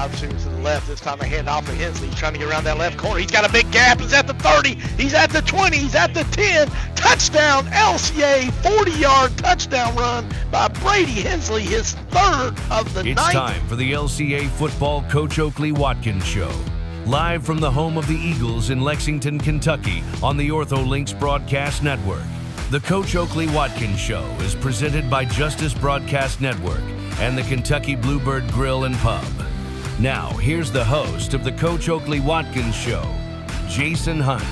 Wide receivers to the left. This time they hand off to Hensley. He's trying to get around that left corner. He's got a big gap. He's at the 30. He's at the 20. He's at the 10. Touchdown, LCA, 40-yard touchdown run by Brady Hensley, his third of the night. It's time for the LCA Football Coach Oakley Watkins Show. Live from the home of the Eagles in Lexington, Kentucky on the OrthoLinks Broadcast Network. The Coach Oakley Watkins Show is presented by Justice Broadcast Network and the Kentucky Bluebird Grill and Pub. Now, here's the host of the Coach Oakley Watkins Show, Jason Hunt.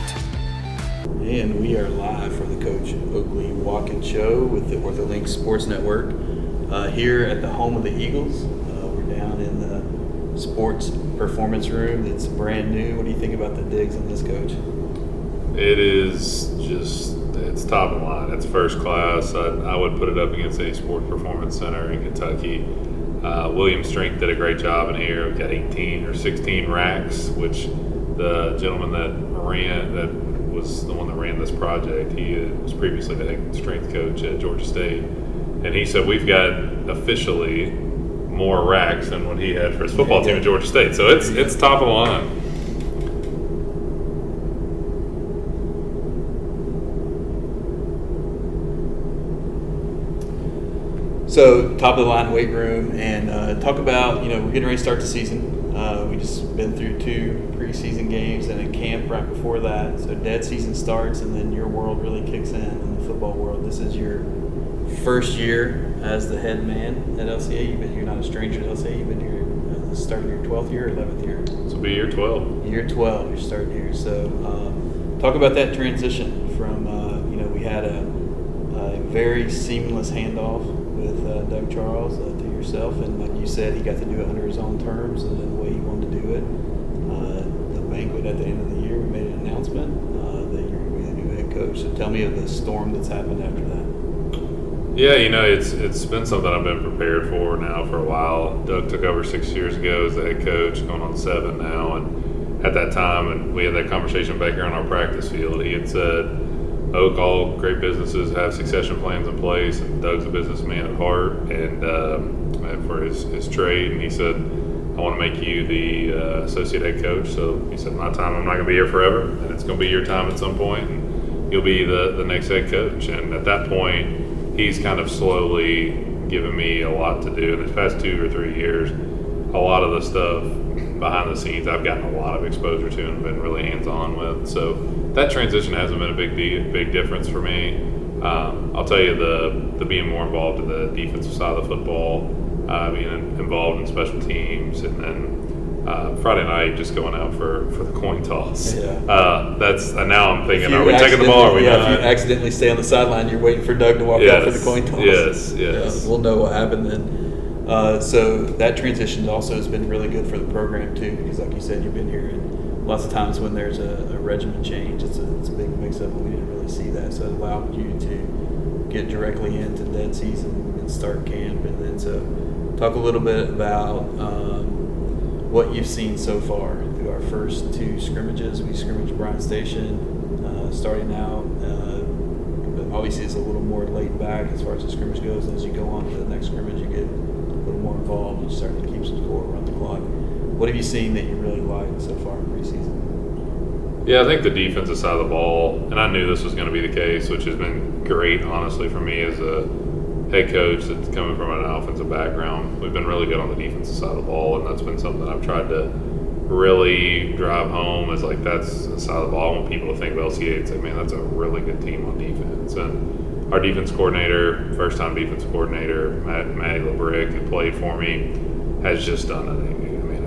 And we are live for the Coach Oakley Watkins Show with the OrthoLinks Sports Network here at the home of the Eagles. We're down in the sports performance room. It's brand new. What do you think about the digs on this, Coach? It is just, it's top of the line. It's first class. I would put it up against any sports performance center in Kentucky. William Strink did a great job in here. We've got 18 or 16 racks, which the gentleman that was the one that ran this project, he was previously the head strength coach at Georgia State. And he said we've got officially more racks than what he had for his football team at Georgia State. So it's top of the line. So, top of the line weight room, and talk about, we're getting ready to start the season. We just been through 2 preseason games and a camp right before that. So, dead season starts, and then your world really kicks in the football world. This is your first year as the head man at LCA. You're not a stranger to LCA. You've been here starting your 12th year or 11th year? This will be year 12. Year 12, your start year. So, talk about that transition from, we had a very seamless handoff with Doug Charles to yourself, and like you said, he got to do it under his own terms and the way he wanted to do it. The banquet at the end of the year, we made an announcement that you're going to be the new head coach. So tell me of the storm that's happened after that. Yeah, it's been something I've been prepared for now for a while. Doug took over 6 years ago as the head coach, going on 7 now, and at that time, and we had that conversation back here on our practice field, he had said, Oak, all great businesses have succession plans in place, and Doug's a businessman at heart and for his trade. And he said, I want to make you the associate head coach. So he said, my time, I'm not going to be here forever, and it's going to be your time at some point, and you'll be the next head coach. And at that point, he's kind of slowly given me a lot to do. In the past 2 or 3 years, a lot of the stuff behind the scenes I've gotten a lot of exposure to and been really hands-on with. So that transition hasn't been a big difference for me. I'll tell you the being more involved in the defensive side of the football, being involved in special teams, and then Friday night just going out for the coin toss. Yeah. That's now I'm thinking, are we taking the ball or are we not? If you accidentally stay on the sideline, you're waiting for Doug to walk out for the coin toss. Yes. We'll know what happened then. So that transition also has been really good for the program too, because like you said, you've been here, and lots of times when there's a regimen change, it's a big mix-up, and we didn't really see that. So it allowed you to get directly into dead season and start camp. And then so talk a little bit about what you've seen so far through our first 2 scrimmages. We scrimmaged Bryant Station starting out. But obviously it's a little more laid back as far as the scrimmage goes. And as you go on to the next scrimmage, you get a little more involved and you start to keep some score around the clock. What have you seen that you really liked so far in preseason? Yeah, I think the defensive side of the ball, and I knew this was going to be the case, which has been great, honestly, for me as a head coach that's coming from an offensive background. We've been really good on the defensive side of the ball, and that's been something I've tried to really drive home is like that's the side of the ball. I want people to think of LCA and say, man, that's a really good team on defense. And our defense coordinator, first-time defense coordinator, Matty LeBrick, who played for me, has just done a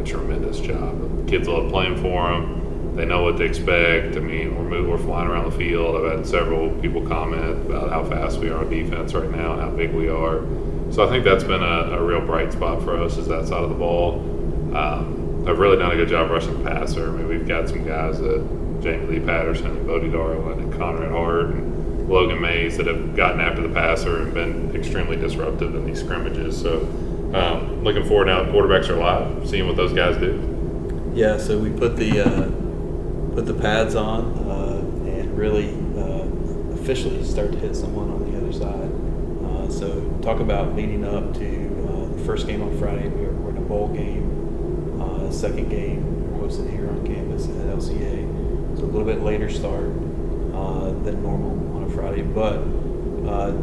tremendous job. The kids love playing for him. They know what to expect. I mean, we're flying around the field. I've had several people comment about how fast we are on defense right now and how big we are. So I think that's been a real bright spot for us is that side of the ball. I've really done a good job rushing the passer. I mean, we've got some guys Jamie Lee Patterson and Bodie Darland and Conrad Hart and Logan Mays that have gotten after the passer and been extremely disruptive in these scrimmages. So looking forward now the quarterbacks are live, seeing what those guys do. Yeah, so we put the pads on and really officially start to hit someone on the other side. So talk about leading up to the first game on Friday. We're in a bowl game. second game hosted here on campus at LCA. It's a little bit later start than normal on a Friday, but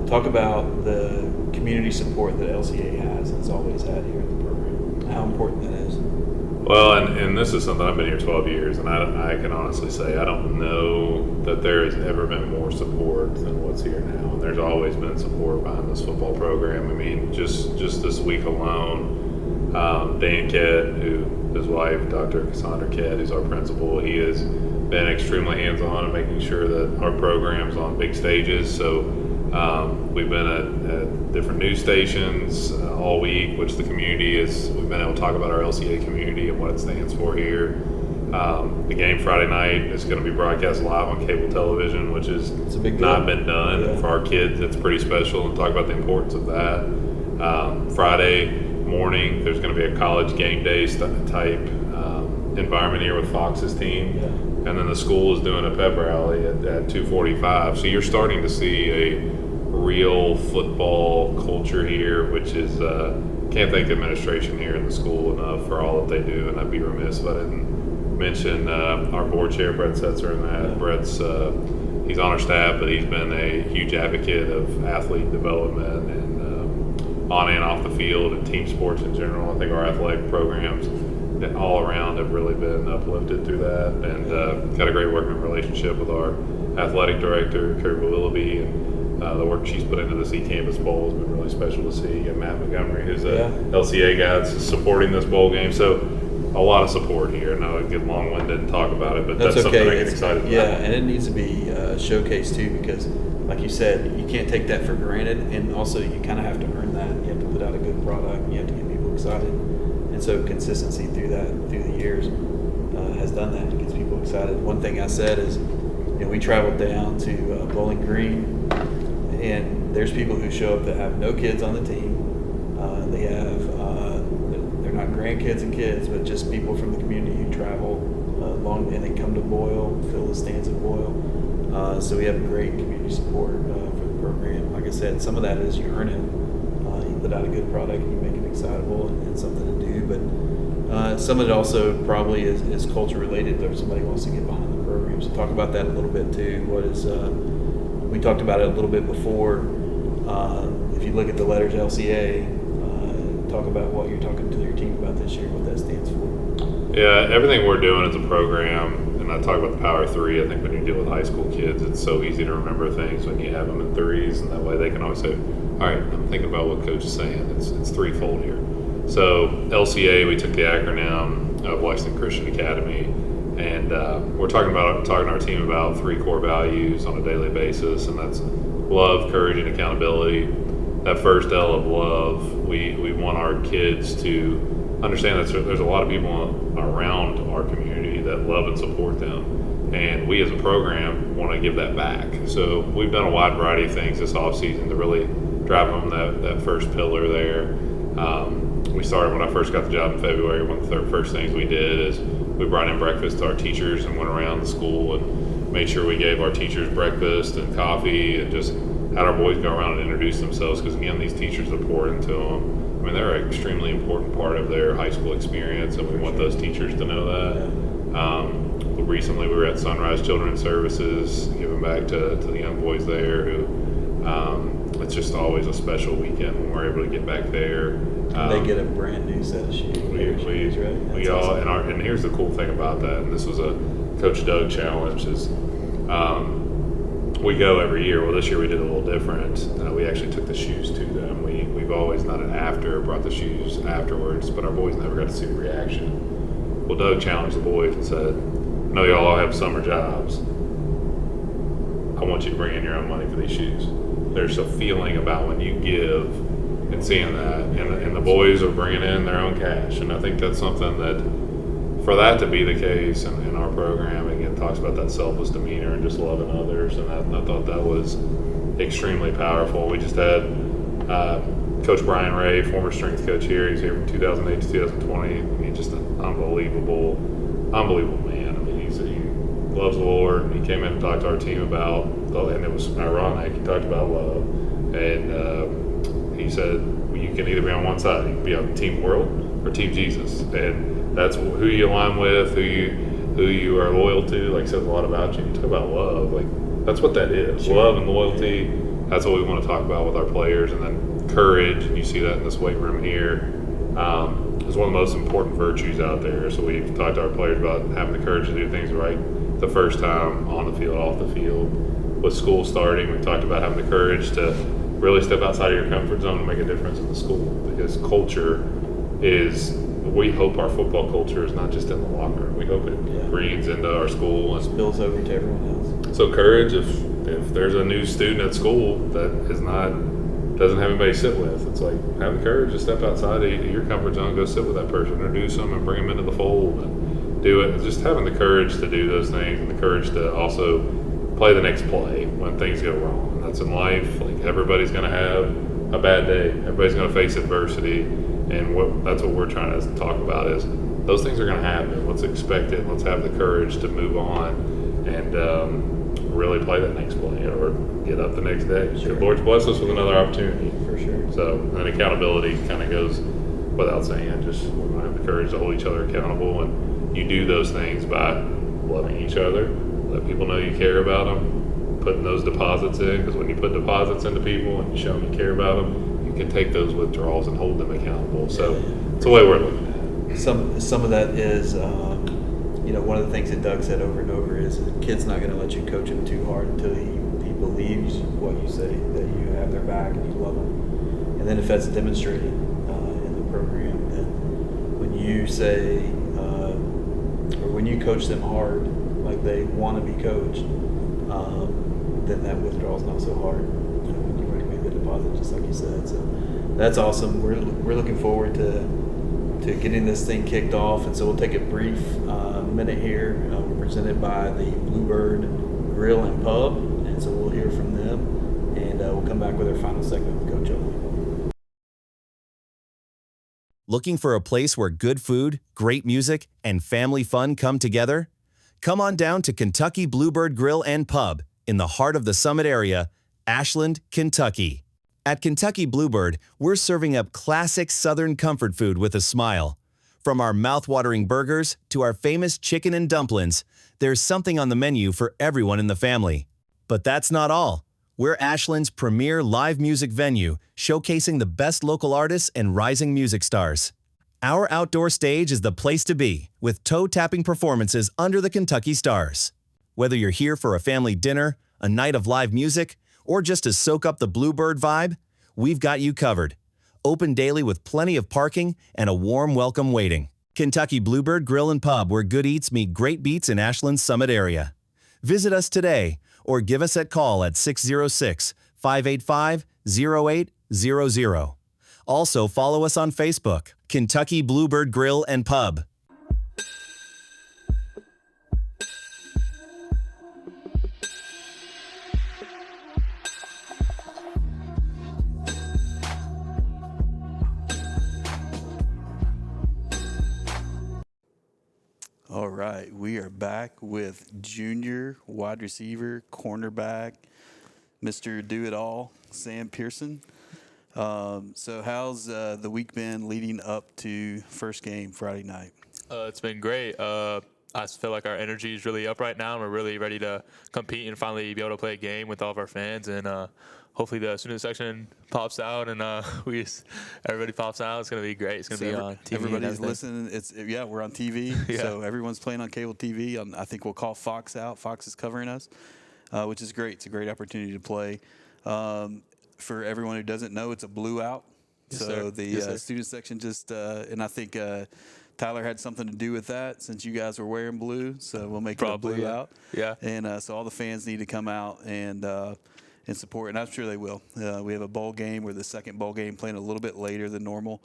talk about the community support that LCA has and has always had here in the program. How important that is. Well, and this is something I've been here 12 years, and I can honestly say I don't know that there has ever been more support than what's here now. And there's always been support behind this football program. I mean, just this week alone, Dan Kett, his wife, Dr. Cassandra Kett, who's our principal, he has been extremely hands-on in making sure that our program's on big stages. So we've been at different news stations all week, which the community we've been able to talk about our LCA community and what it stands for here. The game Friday night is going to be broadcast live on cable television, which has not been done. Yeah. For our kids, it's pretty special, and talk about the importance of that. Friday morning, there's going to be a college game day type environment here with Fox's team. Yeah. And then the school is doing a pep rally at 2:45. So you're starting to see a real football culture here, which is can't thank the administration here in the school enough for all that they do. And I'd be remiss if I didn't mention our board chair, Brett Setzer, and that. Yeah. Brett's he's on our staff, but he's been a huge advocate of athlete development and on and off the field and team sports in general. I think our athletic programs all around have really been uplifted through that, and got a great working relationship with our athletic director, Kerry Willoughby, and the work she's put into the E-Campus Bowl has been really special to see. And Matt Montgomery, who's a LCA guy, is supporting this bowl game. So a lot of support here. And I get long-winded and talk about it, but that's something I get excited about. Yeah, and it needs to be showcased too, because like you said, you can't take that for granted, and also you kind of have to earn that. You have to put out a good product, you have to get people excited. And so consistency through the years has done that. It gets people excited. One thing I said is, we traveled down to Bowling Green, and there's people who show up that have no kids on the team. They have they're not grandkids and kids, but just people from the community who travel long, and they come to Boyle, fill the stands at Boyle. So we have great community support for the program. Like I said, some of that is you earn it. You put out a good product, you make it excitable and something to do, but some of it also probably is culture related, or somebody wants to get behind the program. So talk about that a little bit too. What is we talked about it a little bit before. If you look at the letters LCA, talk about what you're talking to your team about this year, what that stands for. Yeah, everything we're doing as a program, and I talk about the Power 3, I think when you deal with high school kids, it's so easy to remember things when you have them in threes, and that way they can always say, all right, I'm thinking about what Coach is saying. It's threefold here. So LCA, we took the acronym of Lexington Christian Academy, and we're talking to our team about 3 core values on a daily basis, and that's love, courage, and accountability. That first L of love, we want our kids to understand that there's a lot of people around our community that love and support them, and we as a program want to give that back. So we've done a wide variety of things this offseason to really drive home that first pillar there. We started when I first got the job in February. One of the first things we did is we brought in breakfast to our teachers and went around the school and made sure we gave our teachers breakfast and coffee and just had our boys go around and introduce themselves, because again, these teachers are poured into them. I mean, they're an extremely important part of their high school experience, and we want those teachers to know that. Recently we were at Sunrise Children's Services, giving back to the young boys there who it's just always a special weekend when we're able to get back there. They get a brand new set of shoes. We all, awesome. And here's the cool thing about that, and this was a Coach Doug challenge, is we go every year. Well, this year we did a little different. We actually took the shoes to them. We've always done it after, brought the shoes afterwards, but our boys never got to see the reaction. Well, Doug challenged the boys and said, I know y'all have summer jobs. I want you to bring in your own money for these shoes. There's a feeling about when you give and seeing that, and the boys are bringing in their own cash, and I think that's something that, for that to be the case in our program, again, talks about that selfless demeanor and just loving others, and I thought that was extremely powerful. We just had Coach Brian Ray, former strength coach here. He's here from 2008 to 2020. I mean, just an unbelievable man. I mean, he loves the Lord. He came in and talked to our team about, and it was ironic, he talked about love, and he said, you can either be on one side, you can be on Team World, or Team Jesus, and that's who you align with, who you are loyal to. Like, says a lot about you. You talk about love, like that's what that is. Sure. Love and loyalty. That's what we want to talk about with our players, and then courage. And you see that in this weight room here. Is one of the most important virtues out there. So we've talked to our players about having the courage to do things right the first time, on the field, off the field. With school starting, we've talked about having the courage to really step outside of your comfort zone and make a difference in the school, because culture is, we hope our football culture is not just in the locker room. We hope it breeds into our school and spills over to everyone else. So courage, if there's a new student at school that doesn't have anybody to sit with, it's like, have the courage to step outside of your comfort zone, go sit with that person, introduce them and bring them into the fold and do it. Just having the courage to do those things, and the courage to also play the next play when things go wrong. And that's in life. Like, everybody's going to have a bad day. Everybody's going to face adversity. And that's what we're trying to talk about is those things are going to happen. Let's expect it. Let's have the courage to move on and really play that next play or get up the next day. Sure. The Lord's blessed us with another opportunity. For sure. So, and accountability kind of goes without saying. Just we're going to have the courage to hold each other accountable. And you do those things by loving each other. Let people know you care about them, putting those deposits in, because when you put deposits into people and you show them you care about them, you can take those withdrawals and hold them accountable. So it's the way we're looking at it. Some of that is, one of the things that Doug said over and over is the kid's not going to let you coach him too hard until he believes what you say, that you have their back and you love them. And then if that's demonstrated in the program, then when you say, or when you coach them hard, like they want to be coached, then that withdrawal is not so hard when you already made the deposit, just like you said. So that's awesome. We're looking forward to getting this thing kicked off, and so we'll take a brief minute here. We're presented by the Bluebird Grill and Pub, and so we'll hear from them, and we'll come back with our final segment with Coach Oakley. Looking for a place where good food, great music, and family fun come together? Come on down to Kentucky Bluebird Grill and Pub in the heart of the Summit area, Ashland, Kentucky. At Kentucky Bluebird, we're serving up classic Southern comfort food with a smile. From our mouth-watering burgers to our famous chicken and dumplings, there's something on the menu for everyone in the family. But that's not all. We're Ashland's premier live music venue, showcasing the best local artists and rising music stars. Our outdoor stage is the place to be, with toe-tapping performances under the Kentucky stars. Whether you're here for a family dinner, a night of live music, or just to soak up the Bluebird vibe, we've got you covered. Open daily with plenty of parking and a warm welcome waiting. Kentucky Bluebird Grill and Pub, where good eats meet great beats in Ashland's Summit area. Visit us today or give us a call at 606-585-0800. Also, follow us on Facebook, Kentucky Bluebird Grill and Pub. All right, we are back with junior wide receiver, cornerback, Mr. Do-It-All, Sam Pearson. So how's the week been leading up to first game Friday night? It's been great. I feel like our energy is really up right now, and we're really ready to compete and finally be able to play a game with all of our fans. And hopefully the student section pops out and everybody pops out. It's going to be great. It's going to be on TV. Everybody's listening. We're on TV. Yeah. So everyone's playing on cable TV. I think we'll call Fox out. Fox is covering us, which is great. It's a great opportunity to play. For everyone who doesn't know, it's a blue out. Yes, so sir. the student section just and I think Tyler had something to do with that since you guys were wearing blue. So we'll make Probably, it a blue yeah. out. Yeah. And so all the fans need to come out and support, and I'm sure they will. We have a bowl game. We're the second bowl game, playing a little bit later than normal.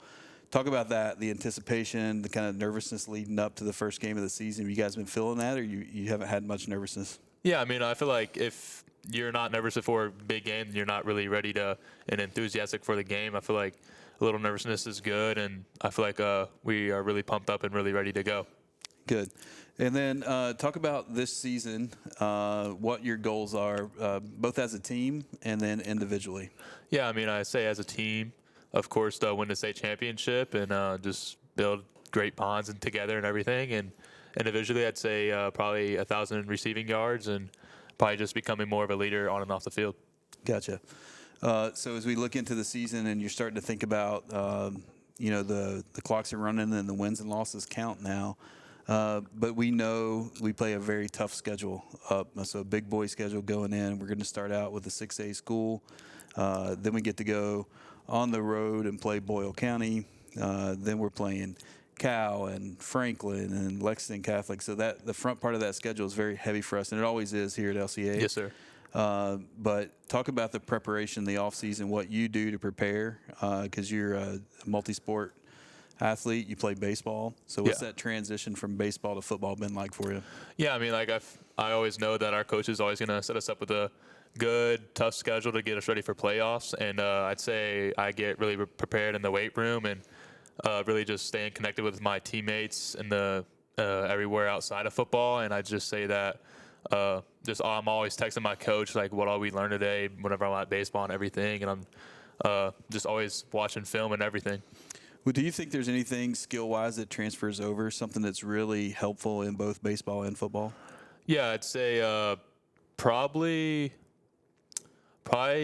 Talk about that, the anticipation, the kind of nervousness leading up to the first game of the season. Have you guys been feeling that, or you haven't had much nervousness? Yeah, I mean, I feel like if you're not nervous before a big game, then you're not really ready to and enthusiastic for the game. I feel like a little nervousness is good, and I feel like we are really pumped up and really ready to go. Good. And then talk about this season, what your goals are, both as a team and then individually. Yeah, I mean, I say as a team, of course, to win the state championship and just build great bonds and together and everything. And individually, I'd say probably 1,000 receiving yards and probably just becoming more of a leader on and off the field. Gotcha. So as we look into the season and you're starting to think about, the clocks are running and the wins and losses count now. But we know we play a very tough schedule so a big boy schedule going in. We're going to start out with a 6A school. Then we get to go on the road and play Boyle County. Then we're playing Cal and Franklin and Lexington Catholic. So that the front part of that schedule is very heavy for us, and it always is here at LCA. Yes, sir. But talk about the preparation, the off season, what you do to prepare, because you're a multi-sport athlete. You play baseball. So what's that transition from baseball to football been like for you? Yeah, I mean, like I always know that our coach is always going to set us up with a good, tough schedule to get us ready for playoffs. And I'd say I get really prepared in the weight room and really just staying connected with my teammates and everywhere outside of football. And I just say that I'm always texting my coach like what all we learned today whenever I'm at baseball and everything. And I'm just always watching film and everything. Well, do you think there's anything skill-wise that transfers over, something that's really helpful in both baseball and football? Yeah, I'd say probably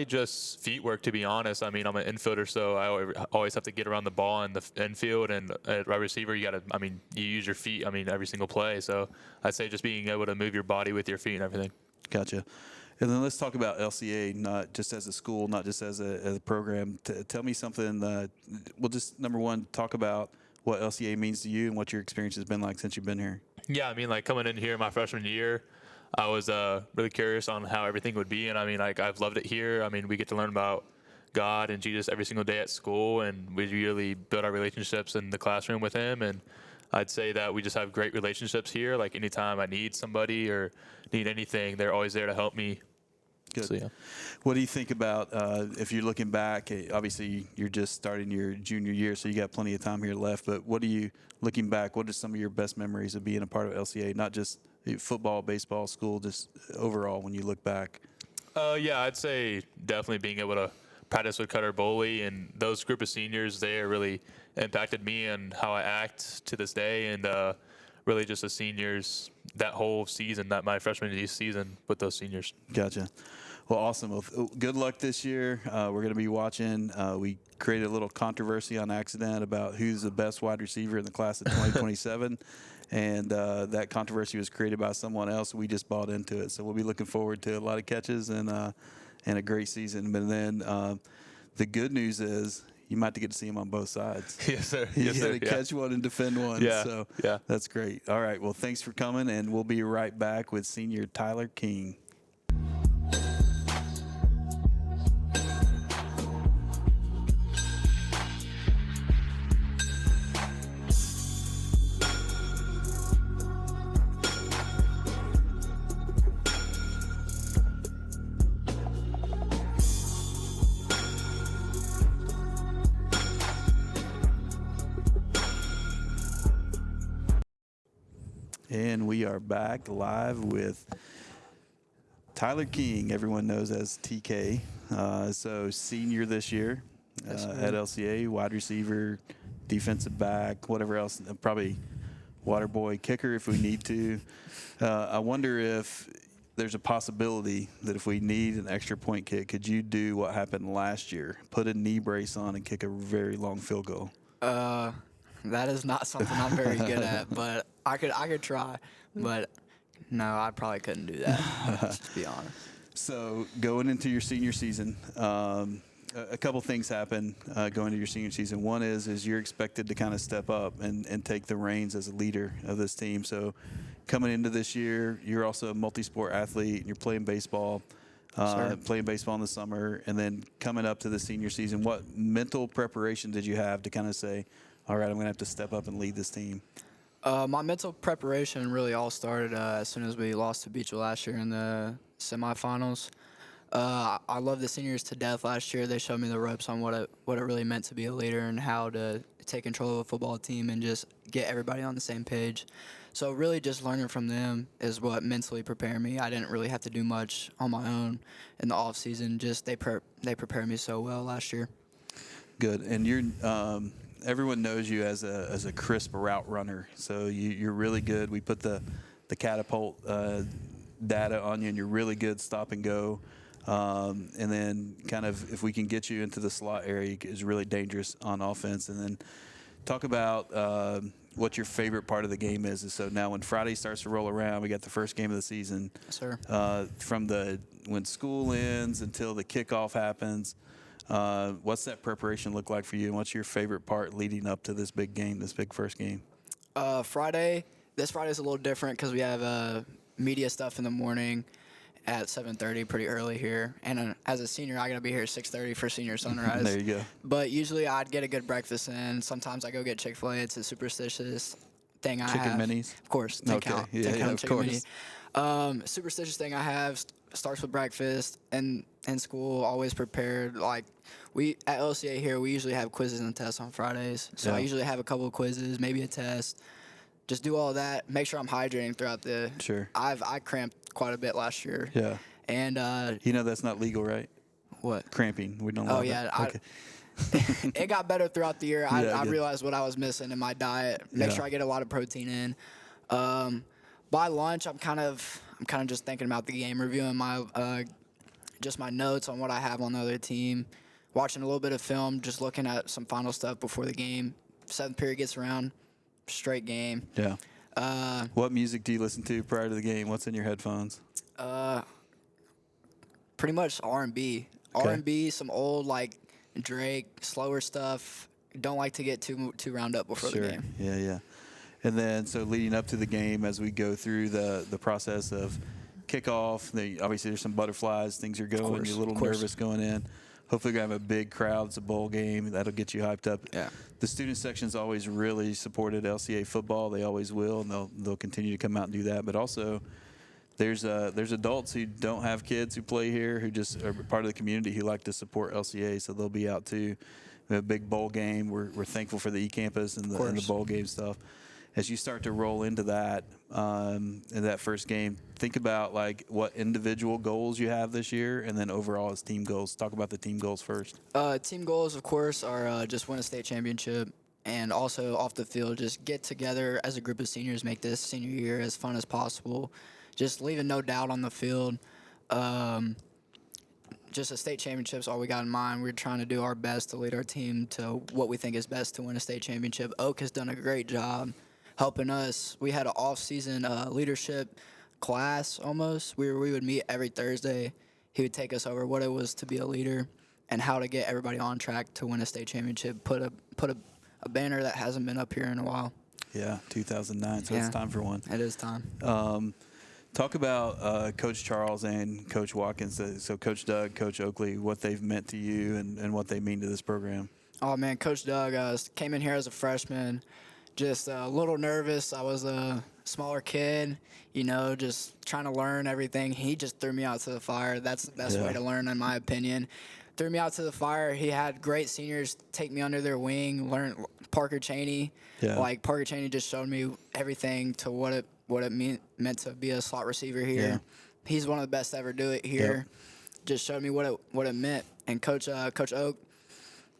just feet work, to be honest. I mean, I'm an infielder, so I always have to get around the ball in the infield. And at wide receiver, you use your feet, every single play. So I'd say just being able to move your body with your feet and everything. Gotcha. And then let's talk about LCA, not just as a school, not just as a program. Tell me something. We'll just, number one, talk about what LCA means to you and what your experience has been like since you've been here. Yeah, coming in here my freshman year, I was really curious on how everything would be. And I've loved it here. We get to learn about God and Jesus every single day at school, and we really build our relationships in the classroom with him. And I'd say that we just have great relationships here. Like anytime I need somebody or need anything, they're always there to help me. Good. So, yeah. What do you think about if you're looking back? Obviously, you're just starting your junior year, so you got plenty of time here left. But looking back, what are some of your best memories of being a part of LCA? Not just football, baseball, school, just overall when you look back. Yeah, I'd say definitely being able to practice with Cutter Boley and those group of seniors there really impacted me and how I act to this day. And really just the seniors, that whole season, that my freshman season with those seniors. Gotcha. Well, awesome. Well, good luck this year. We're going to be watching. We created a little controversy on accident about who's the best wide receiver in the class of 2027. And that controversy was created by someone else. We just bought into it. So we'll be looking forward to a lot of catches and a great season. But then the good news is you might get to see him on both sides. Yes, sir. You Yes, got sir. to catch one and defend one. Yeah. So yeah. That's great. All right. Well, thanks for coming, and we'll be right back with senior Tyler King. And we are back live with Tyler King, everyone knows as TK. So senior this year at LCA, wide receiver, defensive back, whatever else, probably water boy, kicker if we need to. I wonder if there's a possibility that if we need an extra point kick, could you do what happened last year, put a knee brace on and kick a very long field goal? That is not something I'm very good at, but I could try. But no, I probably couldn't do that, to be honest. So going into your senior season, a couple things happen going into your senior season. One is you're expected to kind of step up and take the reins as a leader of this team. So coming into this year, you're also a multi-sport athlete, and you're playing baseball. Playing baseball in the summer, and then coming up to the senior season, what mental preparation did you have to kind of say, all right, I'm going to have to step up and lead this team? My mental preparation really all started as soon as we lost to Beechville last year in the semifinals. I love the seniors to death last year. They showed me the ropes on what it really meant to be a leader and how to take control of a football team and just get everybody on the same page. So really just learning from them is what mentally prepared me. I didn't really have to do much on my own in the off season. Just they prepared me so well last year. Good. And you're everyone knows you as a crisp route runner. So you're really good. We put the catapult data on you, and you're really good stop and go. And then kind of if we can get you into the slot area, is really dangerous on offense. And then talk about what your favorite part of the game is. And so now when Friday starts to roll around, we got the first game of the season. Yes, sir. From when school ends until the kickoff happens, what's that preparation look like for you? And what's your favorite part leading up to this big game, this big first game? This Friday's a little different because we have media stuff in the morning at 7:30, pretty early here. And as a senior, I got to be here at 6:30 for senior sunrise. There you go. But usually I'd get a good breakfast in. Sometimes I go get Chick-fil-A. It's a superstitious thing I have. Chicken minis? Of course. Okay. Yeah, of course. Superstitious thing I have starts with breakfast, and in school, always prepared. Like, we at LCA here, we usually have quizzes and tests on Fridays. So I usually have a couple of quizzes, maybe a test. Just do all that. Make sure I'm hydrating throughout the. Sure. I cramped quite a bit last year. Yeah. And that's not legal, right? what? Cramping. We don't. Allow yeah. that. Okay. It got better throughout the year. I good. realized what I was missing in my diet. Make sure I get a lot of protein in. By lunch, I'm kind of just thinking about the game, reviewing my just my notes on what I have on the other team, watching a little bit of film, just looking at some final stuff before the game. Seventh period gets around, straight game. Yeah. What music do you listen to prior to the game? What's in your headphones? Pretty much R&B. Okay. R&B, some old like Drake, slower stuff. Don't like to get too round up before the game. Yeah. And then, so leading up to the game, as we go through the process of kickoff, obviously there's some butterflies, things are going, you're a little nervous going in. Hopefully we're going to have a big crowd. It's a bowl game. That'll get you hyped up. Yeah. The student section's always really supported LCA football. They always will, and they'll continue to come out and do that. But also, there's adults who don't have kids who play here, who just are part of the community who like to support LCA, so they'll be out too. We have a big bowl game. We're thankful for the e-campus and the bowl game stuff. As you start to roll into that in that first game, think about like what individual goals you have this year, and then overall as team goals. Talk about the team goals first. Team goals, of course, are just win a state championship, and also off the field, just get together as a group of seniors, make this senior year as fun as possible. Just leaving no doubt on the field. Just a state championship's all we got in mind. We're trying to do our best to lead our team to what we think is best to win a state championship. Oak has done a great job helping us. We had an off-season leadership class almost. We would meet every Thursday. He would take us over what it was to be a leader and how to get everybody on track to win a state championship. Put a banner that hasn't been up here in a while. Yeah, 2009. So it's time for one. It is time. Talk about Coach Charles and Coach Watkins. So Coach Doug, Coach Oakley, what they've meant to you and what they mean to this program. Oh, man, Coach Doug came in here as a freshman, just a little nervous. I was a smaller kid, just trying to learn everything. He just threw me out to the fire. That's the best way to learn, in my opinion. Threw me out to the fire. He had great seniors take me under their wing, learn Parker Cheney. Yeah. Like, Parker Cheney just showed me everything to what it meant to be a slot receiver here. Yeah. He's one of the best to ever do it here. Yep. Just showed me what it meant. And Coach Oak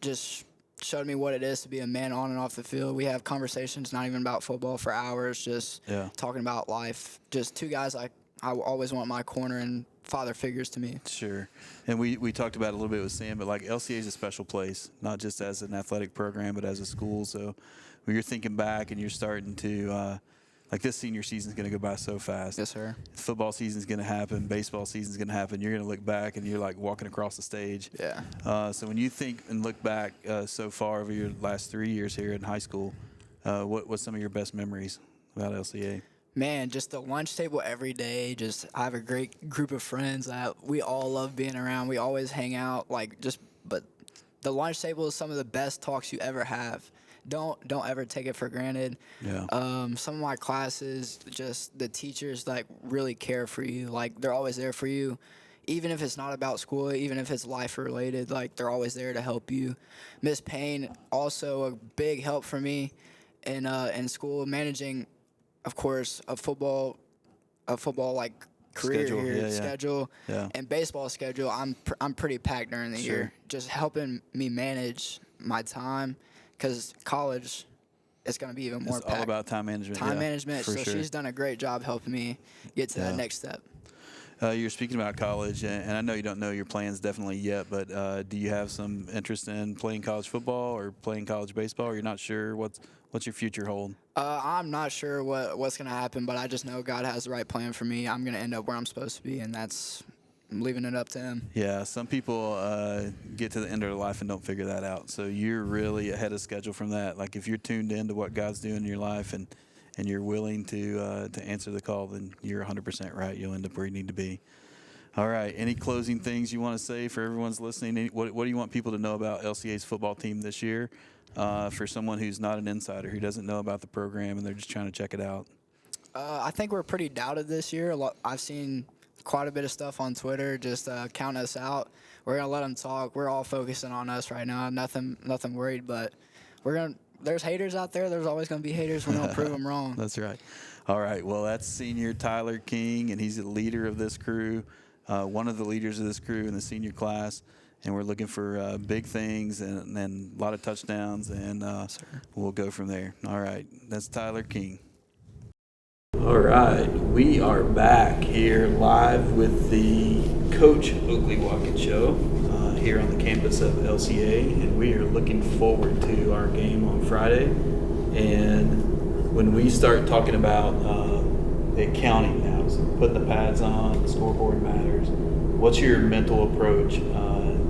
just showed me what it is to be a man on and off the field. We have conversations not even about football for hours, just talking about life. Just two guys I always want in my corner and father figures to me. Sure. And we talked about it a little bit with Sam, but like LCA is a special place, not just as an athletic program, but as a school. So when you're thinking back and you're starting to like this senior season is going to go by so fast. Yes, sir. Football season is going to happen. Baseball season is going to happen. You're going to look back and you're like walking across the stage. Yeah. So when you think and look back so far over your last 3 years here in high school, what's some of your best memories about LCA? Man, just the lunch table every day. Just I have a great group of friends that we all love being around. We always hang out. But the lunch table is some of the best talks you ever have. Don't ever take it for granted. Yeah. Some of my classes, just the teachers really care for you. Like, they're always there for you, even if it's not about school, even if it's life related. Like, they're always there to help you. Miss Payne, also a big help for me in school, managing, of course, a football career schedule. here, schedule, and baseball schedule. I'm pretty packed during the year. Just helping me manage my time, because college is going to be even more It's all about time management. Time yeah, management. for So sure. she's done a great job helping me get to that next step. You're speaking about college, and I know you don't know your plans definitely yet, but do you have some interest in playing college football or playing college baseball? Or you're not sure what's your future hold? I'm not sure what's going to happen, but I just know God has the right plan for me. I'm going to end up where I'm supposed to be, and I'm leaving it up to Him. Yeah, some people get to the end of their life and don't figure that out. So you're really ahead of schedule from that. Like if you're tuned into what God's doing in your life and you're willing to answer the call, then you're 100% right. You'll end up where you need to be. All right. Any closing things you want to say for everyone's listening? What do you want people to know about LCA's football team this year? For someone who's not an insider, who doesn't know about the program and they're just trying to check it out? I think we're pretty doubted this year. I've seen quite a bit of stuff on Twitter just counting us out. We're going to let them talk. We're all focusing on us right now. Nothing worried, but there's haters out there. There's always going to be haters. We're going to prove them wrong. That's right. All right. Well, that's senior Tyler King, and he's the leader of this crew, one of the leaders of this crew in the senior class. And we're looking for big things and a lot of touchdowns, and we'll go from there. All right. That's Tyler King. All right. We are back here live with the Coach Oakley Watkins Show here on the campus of LCA, and we are looking forward to our game on Friday. And when we start talking about the accounting now, so putting the pads on, the scoreboard matters, what's your mental approach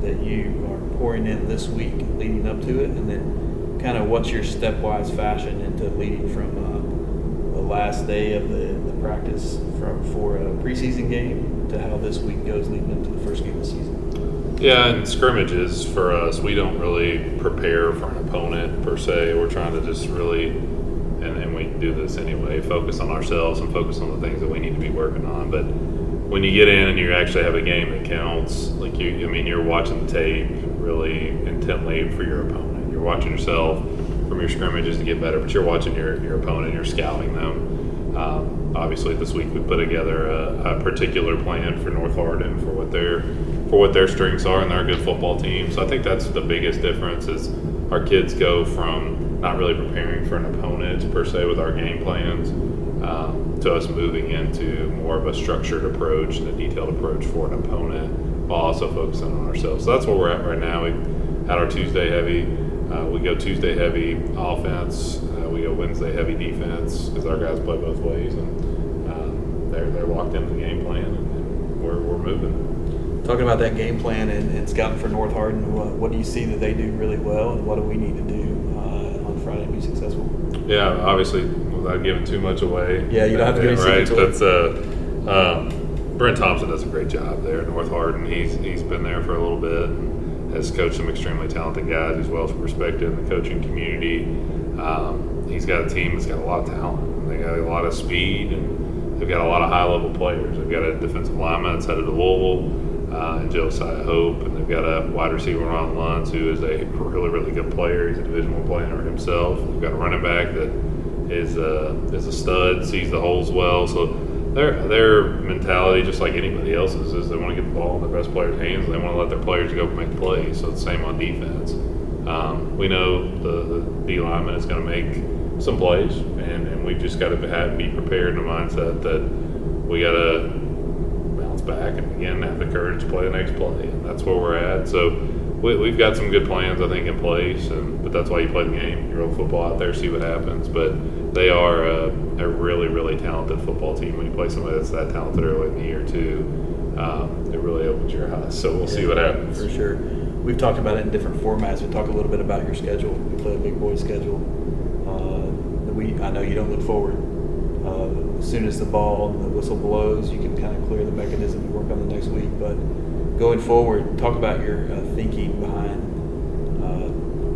that you are pouring in this week leading up to it, and then kind of what's your stepwise fashion into leading from the last day of the practice for a preseason game to how this week goes leading into the first game of the season? Yeah, and scrimmages for us, we don't really prepare for an opponent per se. We're trying to just really, and we do this anyway, focus on ourselves and focus on the things that we need to be working on. But when you get in and you actually have a game that counts, like you're watching the tape really intently for your opponent. You're watching yourself from your scrimmages to get better, but you're watching your opponent, you're scouting them. Obviously, this week we put together a particular plan for North Hardin for what their strengths are, and they're a good football team. So I think that's the biggest difference is our kids go from not really preparing for an opponent per se with our game plans to us moving into more of a structured approach and a detailed approach for an opponent while also focusing on ourselves. So that's where we're at right now. We had our Tuesday heavy. We go Tuesday heavy offense. We go Wednesday heavy defense because our guys play both ways, and they're locked into the game plan, and we're moving. Talking about that game plan and scouting for North Hardin, what do you see that they do really well, and what do we need to do on Friday to be successful? Yeah, obviously, without giving too much away. Yeah, you don't have to give right. secrets away. That's Brent Thompson does a great job there at North Hardin. He's been there for a little bit and has coached some extremely talented guys. He's well respected in the coaching community. He's got a team that's got a lot of talent. They got a lot of speed, and they've got a lot of high-level players. They've got a defensive lineman that's headed to Louisville, and Josiah Hope, and they've got a wide receiver, Ron Luntz, who is a really, really good player. He's a Division I player himself. They've got a running back that is a stud, sees the holes well. So their mentality, just like anybody else's, is they want to get the ball in the best player's hands, and they want to let their players go make plays. So it's the same on defense. We know the D lineman is going to make some plays, and we've just got to be prepared in the mindset that we got to bounce back and again have the courage to play the next play, and that's where we're at. So we've got some good plans, I think, in place, but that's why you play the game. You roll football out there, see what happens. But they are a really, really talented football team. When you play somebody that's that talented early in the year too, it really opens your eyes. So we'll see what happens. For sure. We've talked about it in different formats. We talk a little bit about your schedule. We play a big boy schedule. I know you don't look forward. As soon as the whistle blows, you can kind of clear the mechanism and work on the next week. But going forward, talk about your thinking behind.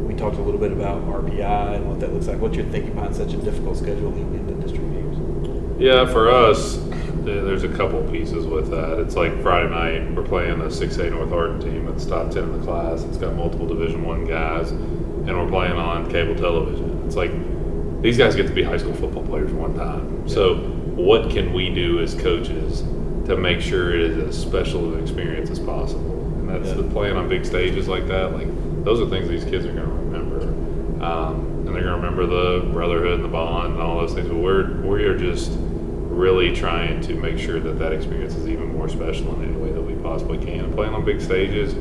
We talked a little bit about RPI and what that looks like. What's your thinking behind such a difficult schedule leading into district games? Yeah, for us, there's a couple pieces with that. It's like Friday night, we're playing the 6A North Hardin team that's top 10 in the class. It's got multiple Division I guys, and we're playing on cable television. It's like these guys get to be high school football players one time. Yeah. So what can we do as coaches to make sure it is as special an experience as possible? And that's the playing on big stages like that. Like those are things these kids are going to remember. And they're going to remember the brotherhood and the bond and all those things. But we are just really trying to make sure that experience is even more special in any way that we possibly can. And playing on big stages,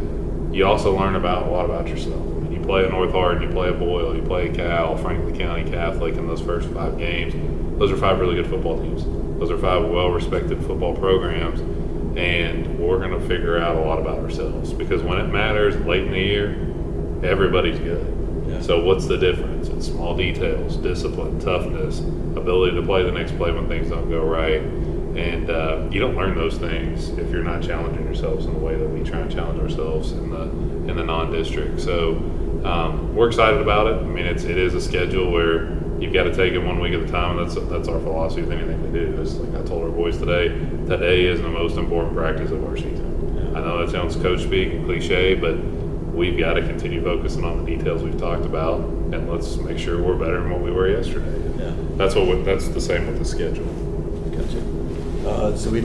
you also learn a lot about yourself. I mean, you play a North Hardin, you play a Boyle, you play a Cal, Franklin County Catholic in those first 5 games. Those are 5 really good football teams. Those are 5 well-respected football programs. And we're going to figure out a lot about ourselves, because when it matters late in the year, everybody's good. Yeah. So what's the difference? It's small details, discipline, toughness, ability to play the next play when things don't go right. And you don't learn those things if you're not challenging yourselves in the way that we try and challenge ourselves in the non-district. So we're excited about it. I mean, it is a schedule where you've got to take it 1 week at a time. That's our philosophy with anything we do. It's like I told our boys today is the most important practice of our season. Yeah. I know that sounds coach speak and cliche, but we've got to continue focusing on the details we've talked about, and let's make sure we're better than what we were yesterday. Yeah. That's the same with the schedule. Gotcha. So we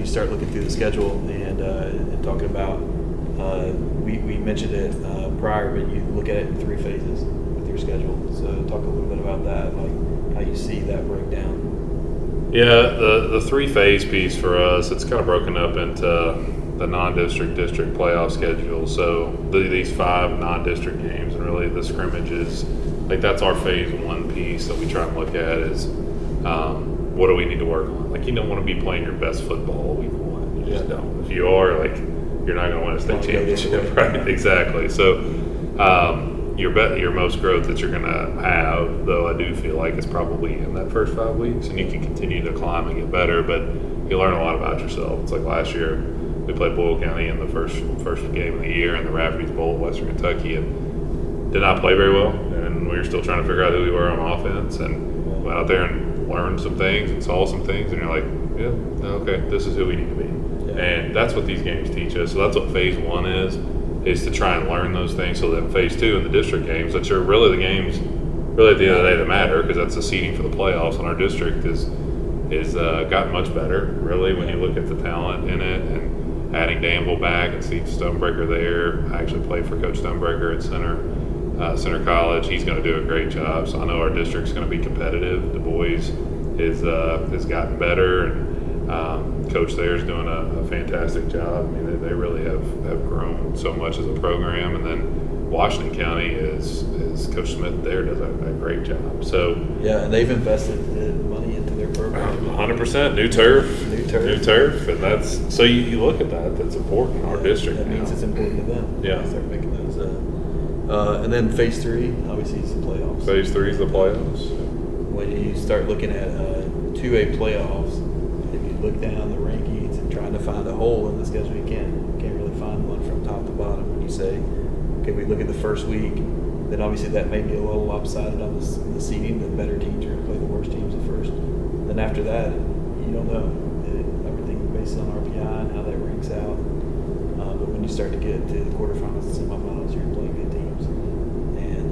start looking through the schedule and talking about, we mentioned it prior, but you look at it in 3 phases with your schedule. So talk a little bit about that, like how you see that breakdown. Yeah, the 3-phase piece for us, it's kind of broken up into the non-district district playoff schedule. So these 5 non-district games and really the scrimmages, like that's our phase 1 piece that we try and look at is what do we need to work on? Like, you don't want to be playing your best football week 1. You just don't. If you are, like, you're not going to win a state championship, right? Exactly. So your most growth that you're going to have, though, I do feel like it's probably in that first 5 weeks, and you can continue to climb and get better, but you learn a lot about yourself. It's like last year we played Boyle County in the first game of the year in the Rafferty's Bowl at Western Kentucky, and did not play very well, and we were still trying to figure out who we were on offense, and went out there and learned some things and saw some things, and you're like, yeah, okay, this is who we need to be. Yeah. And that's what these games teach us. So that's what phase 1 is to try and learn those things, so that phase 2 in the district games, which are really the games really at the end of the day that matter, because that's the seeding for the playoffs, and our district is gotten much better really when you look at the talent in it, and adding Danville back and Steve Stonebreaker there. I actually played for Coach Stonebreaker at Center College. He's going to do a great job, so I know our district's going to be competitive. Du Bois has gotten better, and Coach there is doing a fantastic job. I mean, they really have grown so much as a program, and then Washington County is Coach Smith there does a great job. So yeah, and they've invested money into their program. 100%. New turf, and that's so you look at that's important in our district. That means it's important to them. Yeah, start making those. And then phase 3, obviously, is the playoffs. Phase 3 is the playoffs. When you start looking at 2A playoffs, if you look down the rankings and trying to find a hole in the schedule, you can't really find one from top to bottom. When you say, okay, we look at the first week, then obviously that may be a little lopsided on the seeding. The better teams are going to play the worst teams at first. Then after that, you don't know. Everything based on RPI and how that ranks out. But when you start to get to the quarterfinals and semifinals, you're playing good teams. And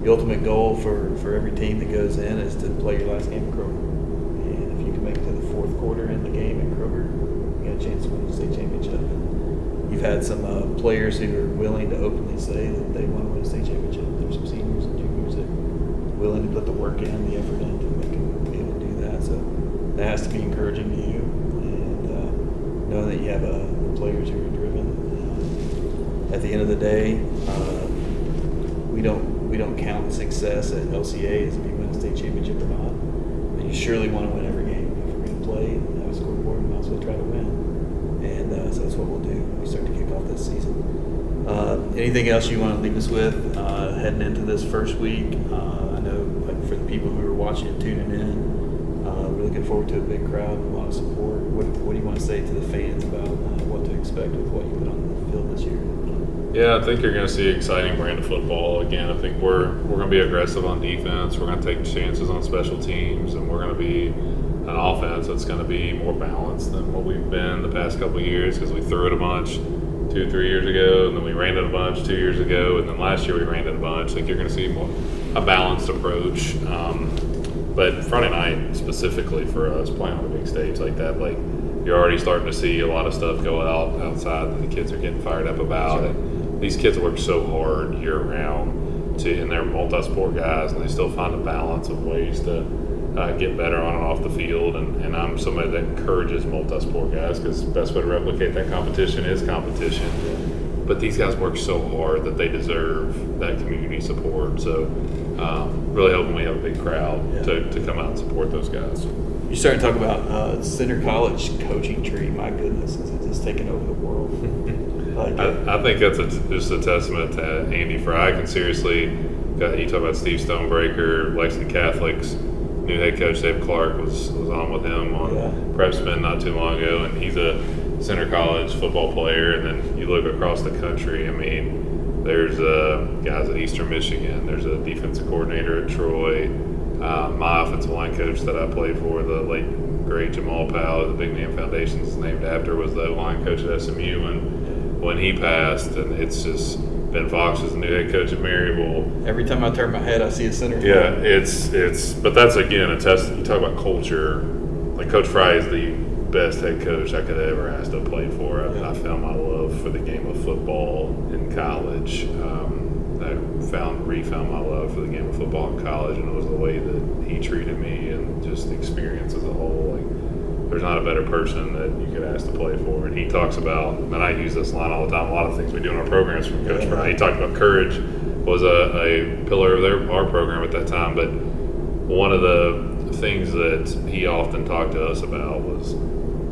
the ultimate goal for every team that goes in is to play your last game in Kroger. And if you can make it to the 4th quarter in the game in Kroger, you got a chance to win the state championship. And you've had some players who are willing to openly say that they want to win a state championship. There's some seniors and juniors that are willing to put the work in, the effort in to make them be able to do that. So that has to be encouraging to you. And knowing that you have players who are driven. At the end of the day, we don't count success at LCA as if you win a state championship or not. But you surely want to win every game. If we're going to play and have a scoreboard, we might as well try to win. And so that's what we'll do when we start to kick off this season. Anything else you want to leave us with heading into this first week? I know, like, for the people who are watching and tuning in, we're looking forward to a big crowd and a lot of support. What do you want to say to the fans about what to expect with what you put on the field this year? Yeah, I think you're going to see an exciting brand of football. Again, I think we're going to be aggressive on defense. We're going to take chances on special teams, and we're going to be an offense that's going to be more balanced than what we've been the past couple of years, because we threw it a bunch 2-3 years ago, and then we ran it a bunch 2 years ago, and then last year we ran it a bunch. I think you're going to see a balanced approach. But Friday night specifically for us, playing on a big stage like that, like, you're already starting to see a lot of stuff go outside that the kids are getting fired up about. And these kids work so hard year round and they're multi-sport guys, and they still find a balance of ways to get better on and off the field. And I'm somebody that encourages multi-sport guys because the best way to replicate that competition is competition. But these guys work so hard that they deserve that community support. So really hoping we have a big crowd to come out and support those guys. You're starting to talk about Center College coaching tree. My goodness, is it just taking over the world? I think that's just a testament to Andy Fry. I can seriously, you talk about Steve Stonebreaker, Lexington Catholic's new head coach Dave Clark was on with him on Prep Spin not too long ago, and he's a Center College football player. And then you look across the country, I mean, there's guys at Eastern Michigan, there's a defensive coordinator at Troy, my offensive line coach that I played for, the late great Jamal Powell, the Big Man Foundation is named after, was the line coach at SMU, and when he passed, and it's just Ben Fox is the new head coach at Maryville. Every time I turn my head, I see a center. Yeah, it's but that's again a test. You talk about culture. Like Coach Fry is the best head coach I could ever ask to play for. I found my love for the game of football in college. I refound my love for the game of football in college, and it was the way that he treated me and just the experience as a whole. Like, there's not a better person that you could ask to play for. And he talks about, and I use this line all the time, a lot of things we do in our programs from Coach Fry. He talked about courage was a pillar of our program at that time, but one of the things that he often talked to us about was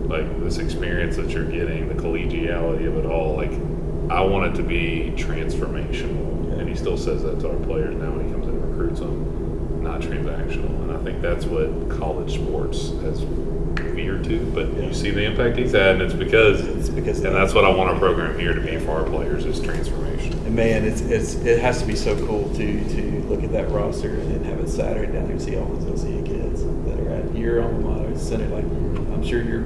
like this experience that you're getting, the collegiality of it all. Like, I want it to be transformational. And he still says that to our players now when he comes in and recruits them, not transactional. And I think that's what college sports has veered to. But you see the impact he's had, and it's because and that's what I want our program here to be for our players, is transformation. And man, it has to be so cool to look at that roster and have it Saturday down there and see all those LCA kids that are at your alma mater center. Like, I'm sure you're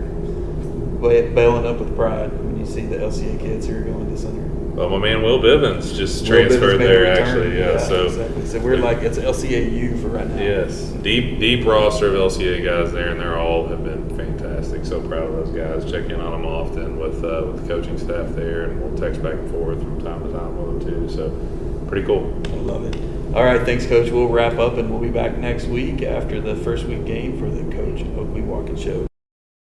bailing up with pride when you see the LCA kids who are going to center. Well, my man Will Bivens just transferred there, actually. Yeah, so exactly. So we're like, it's LCAU for right now. Yes, deep roster of LCA guys there, and they're all have been fantastic. So proud of those guys. Check in on them often with the coaching staff there, and we'll text back and forth from time to time with them too. So pretty cool. I love it. All right, thanks, Coach. We'll wrap up, and we'll be back next week after the first week game for the Coach Oakley Watkins Show.